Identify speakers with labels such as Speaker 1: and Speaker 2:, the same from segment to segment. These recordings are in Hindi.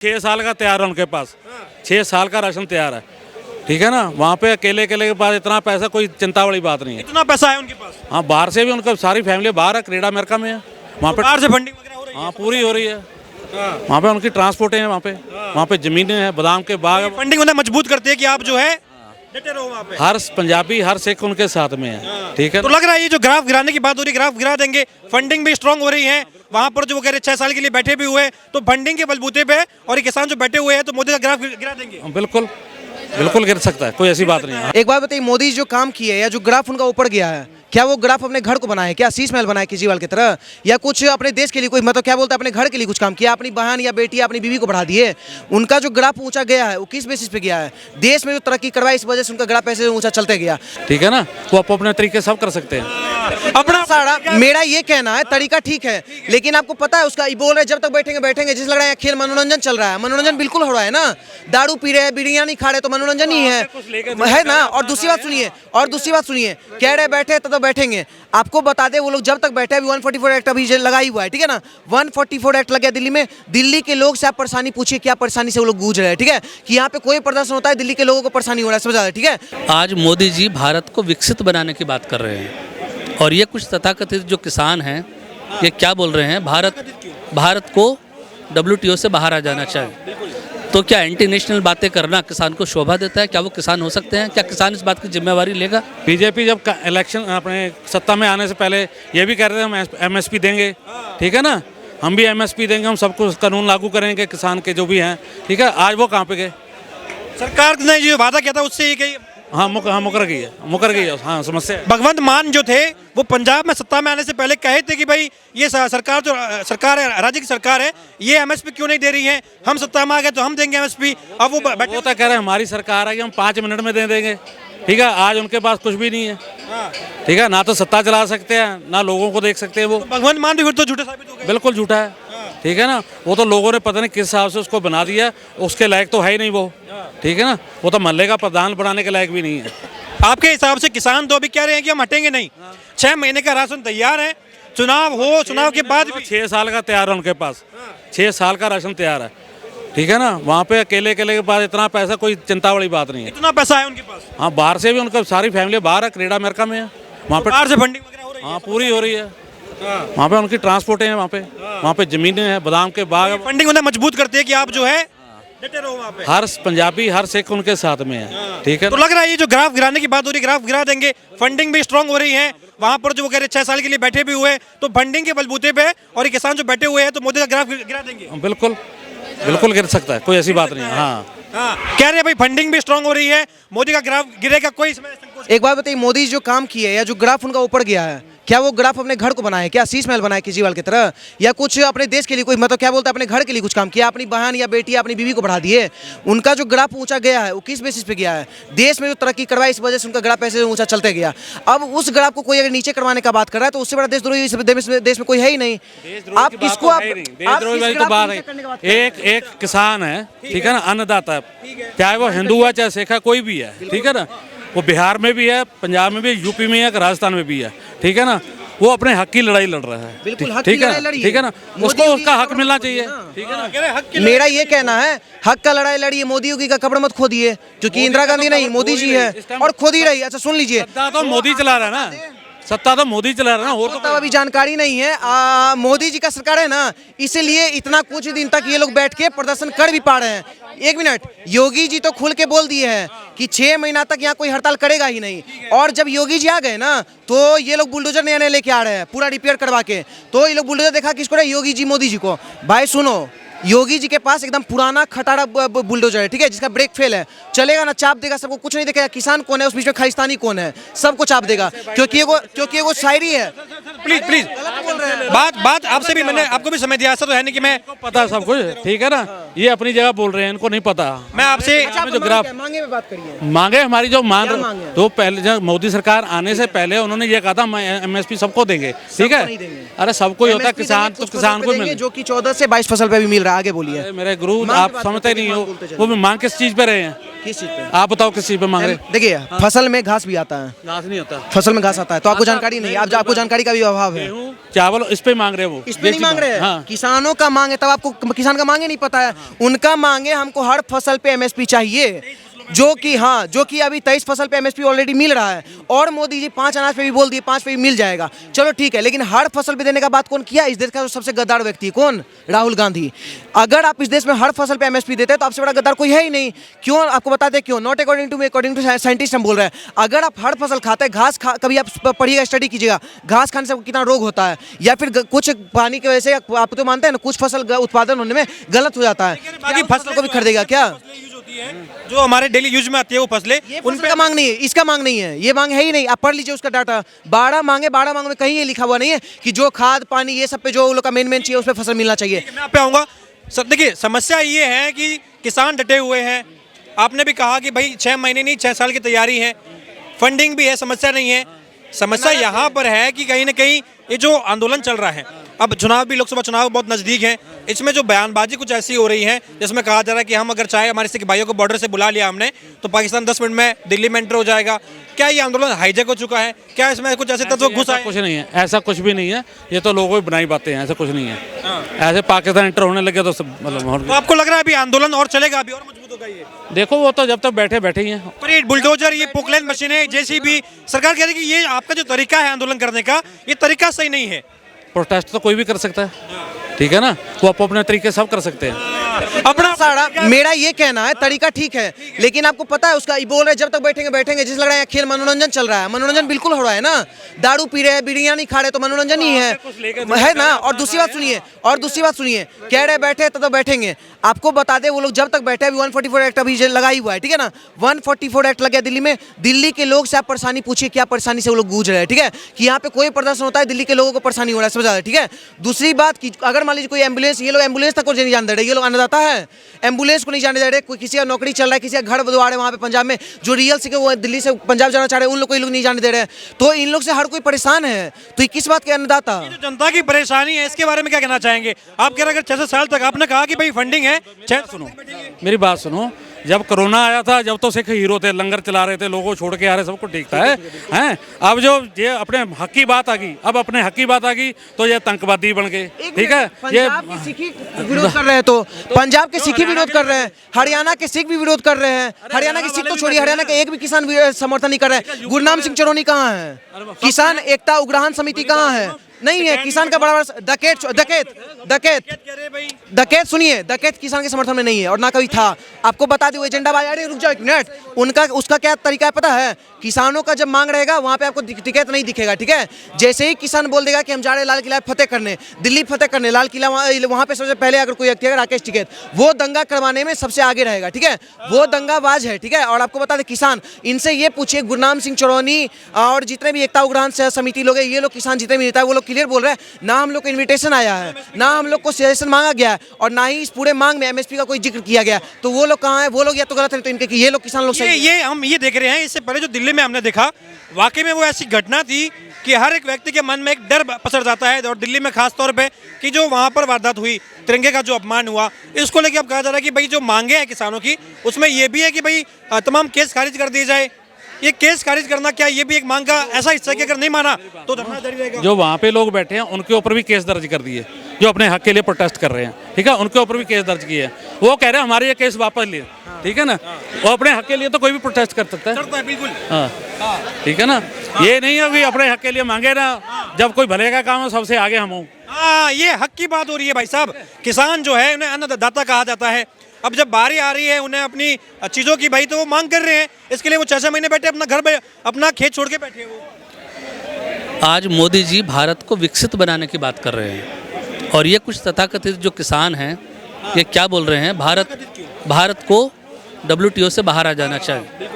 Speaker 1: 6 साल का तैयार है उनके पास, 6 साल का राशन तैयार है, ठीक है ना। वहाँ पे अकेले अकेले के पास इतना पैसा, कोई चिंता वाली बात नहीं है।
Speaker 2: इतना पैसा है उनके पास?
Speaker 1: हाँ, बाहर से भी उनका सारी फैमिली बाहर है, कनाडा अमेरिका में है, वहाँ पे
Speaker 2: बाहर से फंडिंग वगैरह हो रही है?
Speaker 1: हाँ पूरी हो रही है। वहाँ पे उनकी ट्रांसपोर्टें हैं, वहाँ पे ज़मीनें हैं, बादाम के बाग है।
Speaker 2: फंडिंग उन्हें मजबूत करती है कि आप जो है डटे रहो वहाँ पे।
Speaker 1: हर पंजाबी, हर सिख उनके साथ में है, ठीक है।
Speaker 2: तो लग रहा है ये जो ग्राफ गिराने की बात हो रही है, ग्राफ गिरा देंगे, फंडिंग भी स्ट्रांग हो रही है वहाँ पर, जो वो कह रहे 6 साल के लिए बैठे भी हुए, तो फंडिंग के बलबूते पे और ये किसान जो बैठे हुए हैं, तो मोदी का ग्राफ गिरा देंगे।
Speaker 1: बिल्कुल बिल्कुल गिर सकता है, कोई ऐसी बात नहीं है।
Speaker 3: एक बात बताइए, मोदी जो काम किए या जो ग्राफ उनका ऊपर गया है, क्या वो ग्राफ अपने घर को बनाए, क्या शीश महल बनाए केजरीवाल की तरह, या कुछ अपने देश के लिए कोई मतलब क्या बोलते हैं अपने घर के लिए कुछ काम किया, अपनी बहन या बेटी या अपनी बीवी को बढ़ा दिए? उनका जो ग्राफ ऊंचा गया है वो किस बेसिस पे गया है? देश में जो तरक्की करवाई इस वजह से उनका ग्राफ ऐसे ऊंचा चलते गया,
Speaker 1: ठीक है ना। वो अपने तरीके सब कर सकते हैं
Speaker 3: अपना सारा। मेरा ये कहना है तरीका ठीक है, लेकिन आपको पता है उसका बोल रहे जब तक बैठेंगे बैठेंगे, जिस लग रहा है खेल मनोरंजन चल रहा है, मनोरंजन बिल्कुल हो रहा है ना। दारू पी रहे हैं, बिरयानी खा रहे तो मनोरंजन ही है ना। और दूसरी बात सुनिए, कह रहे बैठे तो बैठेंगे। आपको बता दें वो लोग जब तक बैठे, अभी 144 एक्ट अभी लगा ही हुआ है, ठीक है ना। 144 एक्ट लग गया दिल्ली में। दिल्ली के लोग से आप परेशानी पूछिए, क्या परेशानी से वो लोग गूंज रहे हैं, ठीक है। कि यहाँ पे कोई प्रदर्शन होता है, दिल्ली के लोगों को परेशानी हो रहा है, समझ आ रहा है, ठीक है।
Speaker 4: आज मोदी जी भारत को विकसित बनाने की बात कर रहे हैं, और ये कुछ तथाकथित जो किसान हैं ये क्या बोल रहे हैं, भारत को WTO से बाहर आ जाना चाहिए। तो क्या एंटी नेशनल बातें करना किसान को शोभा देता है? क्या वो किसान हो सकते हैं? क्या किसान इस बात की जिम्मेवारी लेगा?
Speaker 1: बीजेपी जब इलेक्शन अपने सत्ता में आने से पहले ये भी कह रहे थे हम MSP देंगे, ठीक है ना। हम भी MSP देंगे, हम सब कुछ कानून लागू करेंगे किसान के जो भी हैं, ठीक है। आज वो कहाँ पे गए?
Speaker 2: सरकार ने जो वादा किया था उससे ये कही
Speaker 1: मुकर गई है। हाँ, समस्या है।
Speaker 2: भगवंत मान जो थे वो पंजाब में सत्ता में आने से पहले कहे थे कि भाई ये सरकार है, राज्य की सरकार है, ये MSP क्यों नहीं दे रही है, हम सत्ता में आ गए तो हम देंगे MSP। अब वो
Speaker 1: तो कह रहे हैं हमारी सरकार है कि हम 5 मिनट में दे देंगे, ठीक है। आज उनके पास कुछ भी नहीं है, ठीक है। ना तो सत्ता चला सकते हैं, ना लोगों को देख सकते हैं। वो
Speaker 2: भगवंत मान भी फिर तो झूठा साबित हो गए।
Speaker 1: बिल्कुल झूठा है, ठीक है ना। वो तो लोगों ने पता नहीं किस हिसाब से उसको बना दिया, उसके लायक तो है ही नहीं वो, ठीक है ना। वो तो महल्ले का प्रधान बनाने के लायक भी नहीं है।
Speaker 2: आपके हिसाब से किसान तो अभी कह रहे हैं कि हम हटेंगे नहीं, 6 महीने का राशन तैयार है, चुनाव के बाद भी
Speaker 1: 6 साल का तैयार है उनके पास, 6 साल का राशन तैयार है, ठीक है ना। वहाँ पे अकेले अकेले के पास इतना पैसा, कोई चिंता वाली बात नहीं है।
Speaker 2: इतना पैसा है उनके पास?
Speaker 1: हाँ, बाहर से भी उनका सारी फैमिली बाहर है, कनाडा अमेरिका में है, वहाँ पे
Speaker 2: बाहर से फंडिंग वगैरह हो रही है?
Speaker 1: हाँ पूरी हो रही है। वहाँ पे उनकी ट्रांसपोर्टें हैं, वहाँ पे ज़मीनें हैं, बादाम के बाग है।
Speaker 2: फंडिंग उन्हें मजबूत करती है कि आप जो है डटे रहो वहाँ पे।
Speaker 1: हर पंजाबी, हर सिख उनके साथ में है, ठीक है।
Speaker 2: तो लग रहा है ये जो ग्राफ गिराने की बात हो रही है, ग्राफ गिरा देंगे, फंडिंग भी स्ट्रांग हो रही है वहाँ पर, जो वो कह रहे 6 साल के लिए बैठे भी हुए, तो फंडिंग के बलबूते पे और ये किसान जो बैठे हुए हैं, तो मोदी का ग्राफ गिरा देंगे।
Speaker 1: बिल्कुल गिर सकता है, कोई ऐसी बात नहीं है। हाँ,
Speaker 2: कह रहे हैं भाई फंडिंग भी स्ट्रांग हो रही है, मोदी का ग्राफ गिरेगा, कोई इसमें संकोच?
Speaker 3: एक बात बताइए, मोदी जो काम किए या जो ग्राफ उनका ऊपर गया है, क्या वो ग्राफ अपने घर को बनाए, क्या शीश महल बनाए केजरीवाल की तरह, या कुछ अपने देश के लिए कोई मतलब क्या बोलते हैं अपने घर के लिए कुछ काम किया, अपनी बहन या बेटी या अपनी बीवी को बढ़ा दिए? उनका जो ग्राफ ऊंचा गया है वो किस बेसिस पे गया है? देश में जो तरक्की करवाई इस वजह से उनका ग्राफ ऐसे ऊंचा चलते गया। अब उस ग्राफ को कोई अगर नीचे करवाने का बात कर रहा है तो उससे बड़ा देशद्रोही इस देश में कोई है ही नहीं। आप किसको
Speaker 1: एक किसान है, ठीक है ना, अन्नदाता है, चाहे वो हिंदू है चाहे सिख है, कोई भी है, ठीक है ना। वो बिहार में भी है, पंजाब में भी, यूपी में है, राजस्थान में भी है, ठीक है ना। वो अपने हक की लड़ाई लड़ रहा है,
Speaker 3: बिल्कुल हक की लड़ाई लड़ी है,
Speaker 1: ठीक है ना। उसको उसका हक मिलना चाहिए, ठीक है ना।
Speaker 3: मेरा ये कहना है हक का लड़ाई लड़िए, मोदी योगी का कपड़ा मत खोदिए, क्योंकि इंदिरा गांधी नहीं मोदी जी है और खोद ही रही। अच्छा सुन लीजिए,
Speaker 1: सत्ता तो मोदी चला रहा है ना, सत्ता तो मोदी चला रहा है ना, और
Speaker 3: तो अभी जानकारी नहीं है। मोदी जी का सरकार है ना, इसीलिए इतना कुछ दिन तक ये लोग बैठ के प्रदर्शन कर भी पा रहे हैं। एक मिनट, योगी जी तो खुल के बोल दिए हैं कि 6 महीना तक यहाँ कोई हड़ताल करेगा ही नहीं, और जब योगी जी आ गए ना तो ये लोग बुलडोजर नया नया लेके आ रहे हैं पूरा रिपेयर करवा के। तो ये लोग बुलडोजर देखा किसको रहे? योगी जी मोदी जी को। भाई सुनो, योगी जी के पास एकदम पुराना खटारा बुलडोजर है, ठीक है, जिसका ब्रेक फेल है, चलेगा ना, चाप देगा, सबको कुछ नहीं देखेगा, किसान कौन है उस बीच में, खालिस्तानी कौन है, सबको चाप देगा, क्योंकि वो शायरी है।
Speaker 2: प्लीज बात आपसे भी, मैंने आपको भी समय दिया, ऐसा तो है नहीं कि मैं
Speaker 1: पता सब कुछ, ठीक है ना। ये अपनी जगह बोल रहे हैं, इनको नहीं पता।
Speaker 2: मैं आपसे
Speaker 1: जो ग्राफ
Speaker 3: मांगे में बात करिए,
Speaker 1: मांगे हमारी जो मांग
Speaker 3: मांगे?
Speaker 1: तो पहले जब मोदी सरकार आने से पहले उन्होंने ये कहा था MSP सबको देंगे, ठीक है। अरे सबको ही होता है, किसान तो किसान को मिले,
Speaker 3: जो कि 14 से 22 फसल पे भी मिल रहा है। रहा है, आगे बोलिए।
Speaker 1: अरे मेरे गुरु
Speaker 3: मांग की
Speaker 1: आप
Speaker 3: बात
Speaker 1: समझते
Speaker 3: करते
Speaker 1: नहीं
Speaker 3: हैं,
Speaker 1: हो,
Speaker 3: बोलते चलिए।
Speaker 1: वो भी मांग किस चीज पे रहे हैं?
Speaker 3: किस चीज पे?
Speaker 1: आप बताओ किस चीज पे मांग रहे हैं?
Speaker 3: देखिए फसल में घास भी आता है,
Speaker 1: घास नहीं होता,
Speaker 3: फसल में घास आता है, तो आपको जानकारी नहीं, आप आपको जानकारी का भी अभाव है।
Speaker 1: गेहूं चावल इस पे मांग रहे हैं वो,
Speaker 3: इस पे नहीं मांग रहे हैं,
Speaker 1: हाँ।
Speaker 3: किसानों का मांग है, तब आपको किसान का मांगे नहीं पता है। उनका मांगे हमको हर फसल पे एमएसपी चाहिए, जो कि अभी 23 फसल पे एमएसपी ऑलरेडी मिल रहा है, और मोदी जी 5 अनाज पे भी बोल दिए 5 पे भी मिल जाएगा, चलो ठीक है, लेकिन हर फसल पे देने का बात कौन किया? इस देश का सबसे गद्दार व्यक्ति कौन? राहुल गांधी। अगर आप इस देश में हर फसल पे एमएसपी देते तो आपसे बड़ा गद्दार कोई है ही नहीं। क्यों? आपको बताते हैं क्यों। Not according to me, according to scientist हम बोल रहे हैं। अगर आप हर फसल खाते हैं, घास कभी आप पढ़िएगा, स्टडी कीजिएगा, घास खाने से कितना रोग होता है, या फिर कुछ पानी की वजह से, आप तो मानते हैं ना, कुछ फसल उत्पादन होने में गलत हो जाता है,
Speaker 2: बाकी
Speaker 3: फसल को भी खरीदेगा क्या?
Speaker 2: जो हमारे डेली यूज में आती है वो फसलें,
Speaker 3: उनका मांग नहीं है, इसका मांग नहीं है, ये मांग है ही नहीं। आप पढ़ लीजिए उसका डाटा, 12 मांग में कहीं ये लिखा हुआ नहीं है कि जो खाद पानी ये सब पे जो लोग का मेन चाहिए उस पे फसल मिलना चाहिए।
Speaker 2: मैं आप पे आऊँगा सर। देखिए समस्या ये है कि किसान डटे हुए हैं। आपने भी कहा कि भाई 6 महीने नहीं 6 साल की तैयारी है, फंडिंग भी है, समस्या नहीं है। समस्या यहाँ पर है कि कहीं ना कहीं ये जो आंदोलन चल रहा है, अब चुनाव भी, लोकसभा चुनाव बहुत नज़दीक है, इसमें जो बयानबाजी कुछ ऐसी हो रही है जिसमें कहा जा रहा है कि हम अगर चाहे हमारे सिख भाइयों को बॉर्डर से बुला लिया हमने तो पाकिस्तान 10 मिनट में दिल्ली में एंटर हो जाएगा। क्या ये आंदोलन हाईजैक हो चुका है? क्या इसमें कुछ ऐसे तत्व घुस आए?
Speaker 1: कुछ नहीं है, ऐसा कुछ भी नहीं है, ये तो लोगों की बनाई बातें हैं, ऐसा कुछ नहीं है। ऐसे पाकिस्तान एंटर होने लगे तो सब मतलब।
Speaker 2: तो आपको लग रहा है अभी आंदोलन और चलेगा, अभी और मजबूत होगा ये?
Speaker 1: देखो वो तो जब तक बैठे ही हैं।
Speaker 2: पर ये बुलडोजर, ये पोकलैंड मशीनें, जेसीबी, सरकार कह रही है कि ये आपका जो तरीका है आंदोलन करने का, ये तरीका सही नहीं है।
Speaker 1: प्रोटेस्ट तो कोई भी कर सकता है, ठीक है ना, वो अपने तरीके सब कर सकते हैं।
Speaker 3: अपना सारा मेरा ये कहना है, तरीका ठीक है, लेकिन आपको पता है उसका, बोल रहे जब तक बैठेंगे, जिस लग रहा है खेल मनोरंजन चल रहा है, मनोरंजन बिल्कुल हो रहा है ना, दारू पी रहे हैं, बिरयानी खा रहे तो मनोरंजन ही है ना। और दूसरी बात सुनिए, कह रहे बैठे तो बैठेंगे, आपको बता दे वो लोग जब तक बैठे, अभी 144 एक्ट अभी लगा ही हुआ है, ठीक है ना, 144 एक्ट लग गया दिल्ली में। दिल्ली के लोग से आप परेशानी पूछिए, क्या परेशानी से वो लोग गूंज रहे हैं, ठीक है, कि यहाँ पे कोई प्रदर्शन होता है दिल्ली के लोगों को परेशानी हो रहा है, समझ आ रहा है, ठीक है। दूसरी बात कि अगर मान लीजिए कोई एम्बुलेंस, ये लोग एम्बुलेंस तक को नहीं जान दे रहे, ये लोग अन्नदाता है, एम्बुलेंस को नहीं जाने दे रहे, कोई किसी का नौकरी चल रहा है, किसी का घर द्वार है वहाँ पे पंजाब में, जो रियल से वो दिल्ली से पंजाब जाना चाह रहे हैं, उन लोग को ये लोग नहीं जाने दे रहे हैं, तो इन लोग से हर कोई परेशान है, तो ये किस बात के अन्नदाता?
Speaker 2: जो जनता की परेशानी है इसके बारे में क्या कहना चाहेंगे आप? कह रहे अगर 6 साल तक, आपने कहा कि भाई फंडिंग है, सुनो
Speaker 1: मेरी बात सुनो, जब कोरोना आया था, जब तो सिख हीरो थे, लंगर चला रहे थे, लोगों को छोड़ के आ रहे, सबको ठीक था हैं। अब जो ये अपने हक की बात आ गई, अब अपने हक की बात आ गई तो ये आतंकवादी बन गए, ठीक है। ये
Speaker 3: पंजाब के सिख ही विरोध कर रहे हैं, तो पंजाब के सिख ही विरोध कर रहे हैं, हरियाणा के सिख भी विरोध कर रहे हैं, हरियाणा के सिख तो छोड़िए, हरियाणा के एक भी किसान समर्थन नहीं कर रहे हैं। गुरनाम सिंह चरोनी कहाँ है? किसान एकता उग्रहण समिति कहाँ है? नहीं है। किसान का बड़ा डकैत सुनिए, डकैत किसान के समर्थन में नहीं है और ना कभी था। आपको बता दूं एजेंडा बाजार, रुक जाओ 1 मिनट, उनका उसका क्या तरीका है पता है? किसानों का जब मांग रहेगा वहाँ पे आपको टिकट नहीं दिखेगा, ठीक है। जैसे ही किसान बोल देगा कि हम जा रहे हैं लाल किला फतेह करने, दिल्ली फतेह करने, लाल किला वहाँ पे सबसे पहले अगर कोई व्यक्ति है राकेश टिकैत, वो दंगा करवाने में सबसे आगे रहेगा, ठीक है, वो दंगाबाज है, ठीक है। और आपको बता दें किसान, इनसे ये पूछिए, गुरनाम सिंह चरोनी और जितने भी एकता उग्रहण समिति लोग हैं, ये लोग किसान जितने भी नेता है वो लोग क्लियर बोल रहे हैं, ना हम लोग को इन्विटेशन आया है, ना हम लोग को सजेशन मांगा गया है, और ना ही इस पूरे मांग में एमएसपी का कोई जिक्र किया गया। तो वो लोग कहाँ है? वो लोग या तो गलत है, तो इनके ये लोग किसान लोग सही।
Speaker 2: ये हम ये देख रहे हैं। इससे पहले जो दिल्ली में हमने देखा, वाकई में वो ऐसी घटना थी कि हर एक व्यक्ति के मन में एक डर पसर जाता है, और दिल्ली में खास तौर पे कि जो वहाँ पर वारदात हुई, तिरंगे का जो अपमान हुआ, इसको लेके अब कहा जा रहा है कि भाई जो मांगे हैं किसानों की, उसमें ये भी है कि भाई तमाम केस खारिज कर दिए जाए। ये केस खारिज करना क्या ये भी एक मांग का ऐसा हिस्सा है कि अगर नहीं माना तो धरना जारी रहेगा।
Speaker 1: जो वहाँ पे लोग बैठे हैं उनके ऊपर भी केस दर्ज कर दिए, जो अपने हक के लिए प्रोटेस्ट कर रहे हैं, ठीक है, उनके ऊपर भी केस दर्ज किए हैं। वो कह रहे हैं हमारे ये केस वापस लिए, ठीक है ना। वो अपने हक के लिए तो कोई भी प्रोटेस्ट कर सकता है,
Speaker 2: बिल्कुल,
Speaker 1: हाँ, ठीक है ना। ये नहीं है कि अपने हक के लिए मांगे ना, जब कोई भले का काम है सबसे आगे हम हों।
Speaker 2: हाँ, ये हक की बात हो रही है भाई साहब। किसान जो है उन्हें अन्नदाता कहा जाता है। अब जब बारी आ रही है उन्हें अपनी चीज़ों की, भाई तो वो मांग कर रहे हैं, इसके लिए वो 6 महीने बैठे अपना घर अपना खेत छोड़ के बैठे वो।
Speaker 4: आज मोदी जी भारत को विकसित बनाने की बात कर रहे हैं, और ये कुछ तथाकथित जो किसान हैं ये क्या बोल रहे हैं, भारत को WTO से बाहर आ जाना चाहिए।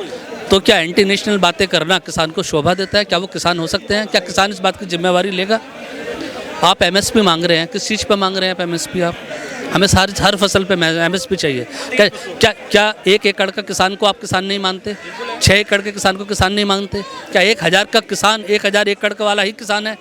Speaker 4: तो क्या एंटी नेशनल बातें करना किसान को शोभा देता है? क्या वो किसान हो सकते हैं? क्या किसान इस बात की जिम्मेवारी लेगा? आप MSP मांग रहे हैं, किस चीज़ पर मांग रहे हैं आप MSP? आप हमें हर फसल पे MSP चाहिए। क्या 1 एकड़ का किसान को आप किसान नहीं मानते? 6 एकड़ के किसान को किसान नहीं मानते? क्या 1000 का किसान 1000 एकड़ का वाला ही किसान है?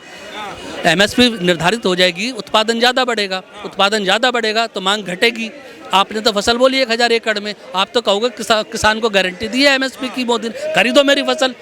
Speaker 4: एमएसपी निर्धारित हो जाएगी, उत्पादन ज़्यादा बढ़ेगा, उत्पादन ज़्यादा बढ़ेगा तो मांग घटेगी। आपने तो फसल बोली 1000 एकड़ में, आप तो कहोगे किसान को गारंटी दी है एमएसपी की मोदी ने, खरीदो मेरी फसल।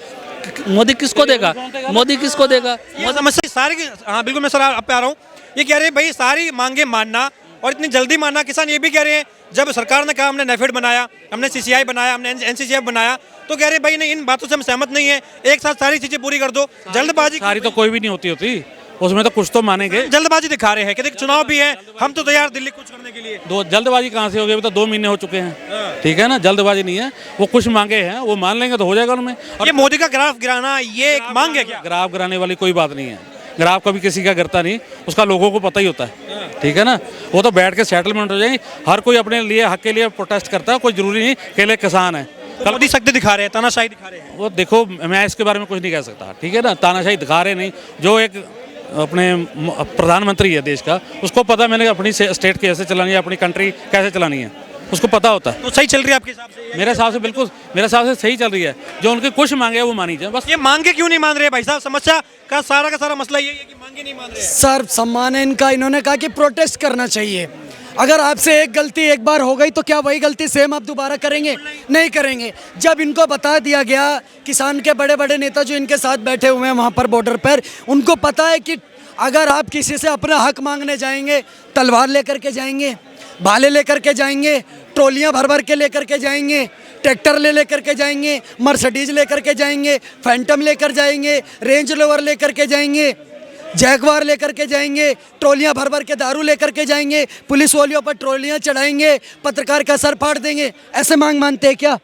Speaker 4: मोदी किसको देगा? मोदी किसको देगा?
Speaker 2: ये समस्या सारी हाँ बिल्कुल, मैं सर आप पे आ रहा हूँ। ये कह रहे हैं भाई सारी मांगे मानना और इतनी जल्दी मानना। किसान ये भी कह रहे हैं जब सरकार ने कहा हमने नेफेड बनाया, हमने सीसीआई बनाया, हमने एनसीसीएफ बनाया, तो कह रहे भाई नहीं, इन बातों से हम सहमत नहीं है, एक साथ सारी चीजें पूरी कर दो। जल्दबाजी
Speaker 1: सारी तो कोई भी नहीं होती, उसमें तो कुछ तो मानेंगे।
Speaker 2: जल्दबाजी दिखा रहे हैं कि चुनाव भी है, हम तो तैयार दिल्ली कुछ करने के लिए।
Speaker 1: दो जल्दबाजी कहाँ से होगी? अभी तो 2 महीने हो चुके हैं, ठीक है ना। जल्दबाजी नहीं है, वो कुछ मांगे हैं वो मान लेंगे तो हो जाएगा उनमें।
Speaker 2: ये मोदी का ग्राफ गिराना ये एक मांग है क्या?
Speaker 1: ग्राफ गिराने वाली कोई बात नहीं है, ग्राफ कभी किसी का गिरता नहीं, उसका लोगों को पता ही होता है, ठीक है ना। वो तो बैठ के सेटलमेंट हो जाएगी, हर कोई अपने लिए हक के लिए प्रोटेस्ट करता है, कोई जरूरी नहीं कि ले किसान है।
Speaker 2: कल मोदी शक्ति दिखा रहे हैं, तानाशाही दिखा रहे हैं।
Speaker 1: वो देखो, मैं इसके बारे में कुछ नहीं कह सकता, ठीक है ना। तानाशाही दिखा रहे नहीं, जो एक अपने प्रधानमंत्री है देश का, उसको पता मैंने अपनी स्टेट कैसे चलानी है, अपनी कंट्री कैसे चलानी है, उसको पता होता है।
Speaker 2: तो सही चल रही है आपके हिसाब से?
Speaker 1: मेरे हिसाब से बिल्कुल, मेरे हिसाब से सही चल रही है। जो उनके कुछ मांगे हैं वो मानी जाए बस।
Speaker 2: ये मांगे क्यों नहीं मान रहे भाई साहब? समस्या का सारा मसला यही है कि मांगे नहीं मान रहे।
Speaker 5: सर सम्मान है इनका, इन्होंने कहा कि प्रोटेस्ट करना चाहिए। अगर आपसे एक गलती एक बार हो गई तो क्या वही गलती सेम आप दोबारा करेंगे? नहीं करेंगे। जब इनको बता दिया गया, किसान के बड़े बड़े नेता जो इनके साथ बैठे हुए हैं वहाँ पर बॉर्डर पर, उनको पता है कि अगर आप किसी से अपना हक मांगने जाएंगे, तलवार लेकर के जाएंगे, भाले लेकर के जाएंगे, ट्रॉलियाँ भर भर के लेकर के जाएंगे, ट्रैक्टर लेकर के जाएंगे, मर्सिडीज लेकर के जाएंगे, फैंटम लेकर जाएंगे, रेंज रोवर लेकर के जाएंगे, जैगवार लेकर के जाएंगे, ट्रॉलियाँ भर भर के दारू लेकर के जाएंगे, पुलिस वालियों पर ट्रॉलियाँ चढ़ाएंगे, पत्रकार का सर फाड़ देंगे। ऐसे मांग मानते हैं क्या?